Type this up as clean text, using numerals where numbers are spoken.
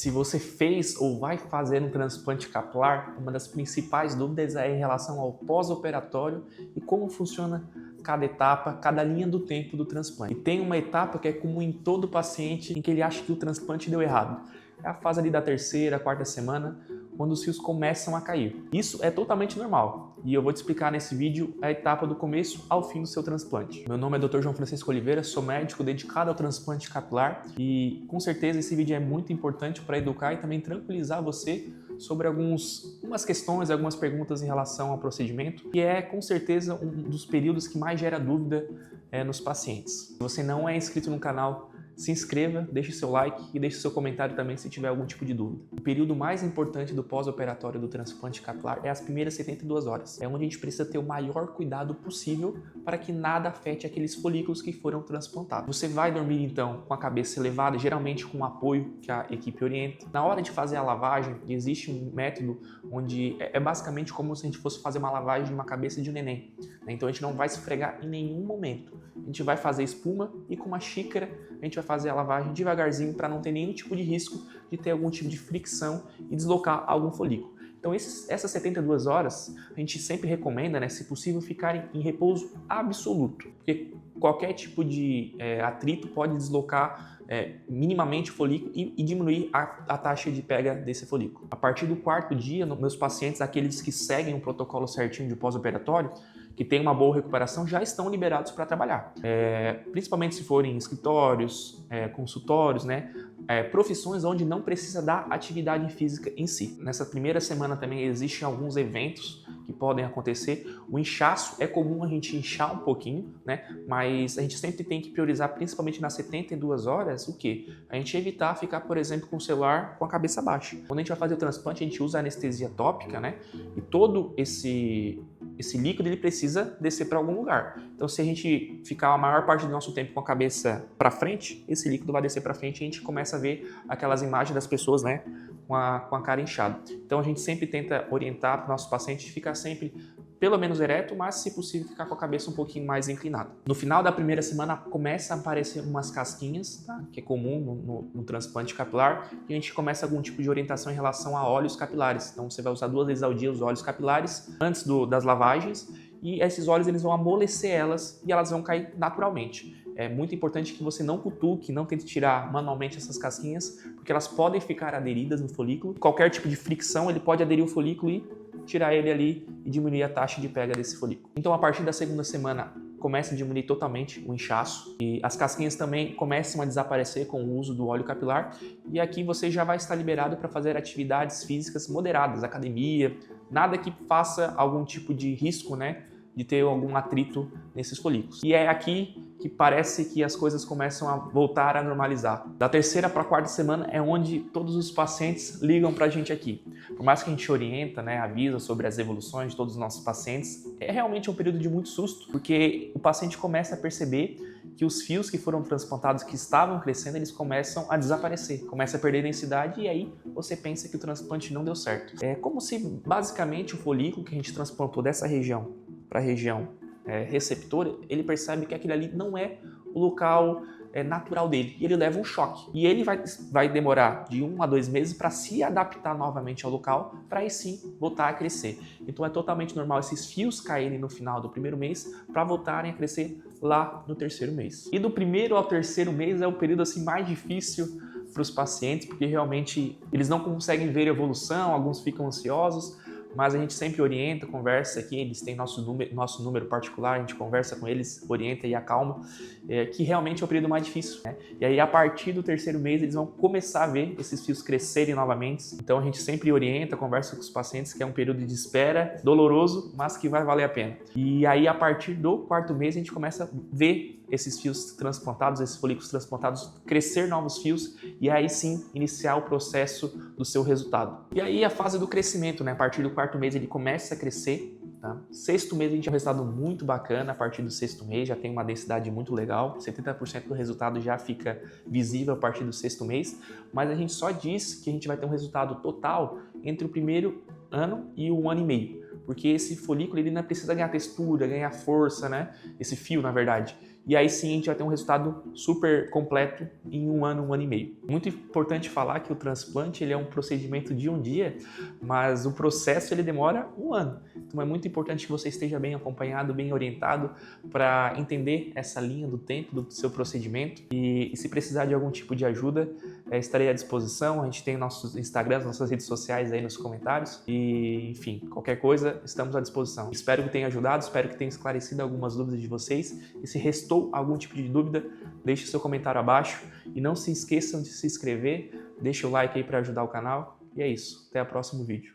Se você fez ou vai fazer um transplante capilar, uma das principais dúvidas é em relação ao pós-operatório e como funciona cada etapa, cada linha do tempo do transplante. E tem uma etapa que é comum em todo paciente em que ele acha que o transplante deu errado. É a fase ali da terceira, quarta semana, quando os fios começam a cair. Isso é totalmente normal e eu vou te explicar nesse vídeo a etapa do começo ao fim do seu transplante. Meu nome é Dr. João Francisco Oliveira, sou médico dedicado ao transplante capilar e com certeza esse vídeo é muito importante para educar e também tranquilizar você sobre algumas questões, algumas perguntas em relação ao procedimento, que é com certeza um dos períodos que mais gera dúvida nos pacientes. Se você não é inscrito no canal, se inscreva, deixe seu like e deixe seu comentário também se tiver algum tipo de dúvida. O período mais importante do pós-operatório do transplante capilar é as primeiras 72 horas. É onde a gente precisa ter o maior cuidado possível para que nada afete aqueles folículos que foram transplantados. Você vai dormir então com a cabeça elevada, geralmente com o apoio que a equipe orienta. Na hora de fazer a lavagem, existe um método onde é basicamente como se a gente fosse fazer uma lavagem de uma cabeça de um neném. Então a gente não vai se esfregar em nenhum momento. A gente vai fazer espuma e com uma xícara a gente vai fazer a lavagem devagarzinho para não ter nenhum tipo de risco de ter algum tipo de fricção e deslocar algum folículo. Então essas 72 horas a gente sempre recomenda, se possível, ficarem em repouso absoluto, porque qualquer tipo de atrito pode deslocar minimamente o folículo e diminuir a taxa de pega desse folículo. A partir do quarto dia, meus pacientes, aqueles que seguem o protocolo certinho de pós-operatório, que tem uma boa recuperação, já estão liberados para trabalhar. Principalmente se forem escritórios, consultórios, profissões onde não precisa da atividade física em si. Nessa primeira semana também existem alguns eventos que podem acontecer. O inchaço é comum a gente inchar um pouquinho, mas a gente sempre tem que priorizar, principalmente nas 72 horas, o quê? A gente evitar ficar, por exemplo, com o celular com a cabeça baixa. Quando a gente vai fazer o transplante, a gente usa anestesia tópica, e todo esse líquido ele precisa descer para algum lugar. Então, se a gente ficar a maior parte do nosso tempo com a cabeça para frente, esse líquido vai descer para frente e a gente começa a ver aquelas imagens das pessoas, com a cara inchada. Então, a gente sempre tenta orientar para o nosso paciente de ficar sempre pelo menos ereto, mas se possível ficar com a cabeça um pouquinho mais inclinada. No final da primeira semana começa a aparecer umas casquinhas, que é comum no transplante capilar, e a gente começa algum tipo de orientação em relação a óleos capilares. Então você vai usar 2 vezes ao dia os óleos capilares antes das lavagens, e esses óleos eles vão amolecer elas e elas vão cair naturalmente. É muito importante que você não cutuque, não tente tirar manualmente essas casquinhas, porque elas podem ficar aderidas no folículo. Qualquer tipo de fricção ele pode aderir ao folículo e tirar ele ali e diminuir a taxa de pega desse folículo. Então, a partir da segunda semana, começa a diminuir totalmente o inchaço e as casquinhas também começam a desaparecer com o uso do óleo capilar, e aqui você já vai estar liberado para fazer atividades físicas moderadas, academia, nada que faça algum tipo de risco, de ter algum atrito nesses folículos. E é aqui que parece que as coisas começam a voltar a normalizar. Da terceira para a quarta semana é onde todos os pacientes ligam para a gente aqui. Por mais que a gente orienta, avisa sobre as evoluções de todos os nossos pacientes, é realmente um período de muito susto, porque o paciente começa a perceber que os fios que foram transplantados, que estavam crescendo, eles começam a desaparecer, começa a perder densidade e aí você pensa que o transplante não deu certo. É como se basicamente o folículo que a gente transplantou dessa região para a região receptora, ele percebe que aquele ali não é o local natural dele e ele leva um choque. E ele vai demorar de 1 a 2 meses para se adaptar novamente ao local, para aí sim voltar a crescer. Então é totalmente normal esses fios caírem no final do primeiro mês para voltarem a crescer lá no terceiro mês. E do primeiro ao terceiro mês é o período assim mais difícil para os pacientes, porque realmente eles não conseguem ver evolução, alguns ficam ansiosos, mas a gente sempre orienta, conversa aqui, eles têm nosso número particular, a gente conversa com eles, orienta e acalma, que realmente é o período mais difícil. E aí, a partir do terceiro mês, eles vão começar a ver esses fios crescerem novamente. Então, a gente sempre orienta, conversa com os pacientes, que é um período de espera doloroso, mas que vai valer a pena. E aí, a partir do quarto mês, a gente começa a ver esses fios transplantados, esses folículos transplantados, crescer novos fios e aí sim iniciar o processo do seu resultado. E aí a fase do crescimento, a partir do quarto mês ele começa a crescer. Sexto mês a gente tem um resultado muito bacana, a partir do sexto mês já tem uma densidade muito legal, 70% do resultado já fica visível a partir do sexto mês, mas a gente só diz que a gente vai ter um resultado total entre o primeiro ano e o 1 ano e meio, porque esse folículo ele ainda precisa ganhar textura, ganhar força, esse fio na verdade, e aí sim a gente vai ter um resultado super completo em um ano e meio. Muito importante falar que o transplante ele é um procedimento de um dia, mas o processo ele demora um ano. Então é muito importante que você esteja bem acompanhado, bem orientado para entender essa linha do tempo do seu procedimento e se precisar de algum tipo de ajuda, estarei à disposição. A gente tem nossos Instagrams, nossas redes sociais aí nos comentários e, enfim, qualquer coisa, estamos à disposição. Espero que tenha ajudado, espero que tenha esclarecido algumas dúvidas de vocês e se restou algum tipo de dúvida, deixe seu comentário abaixo e não se esqueçam de se inscrever, deixe o like aí para ajudar o canal e é isso. Até o próximo vídeo.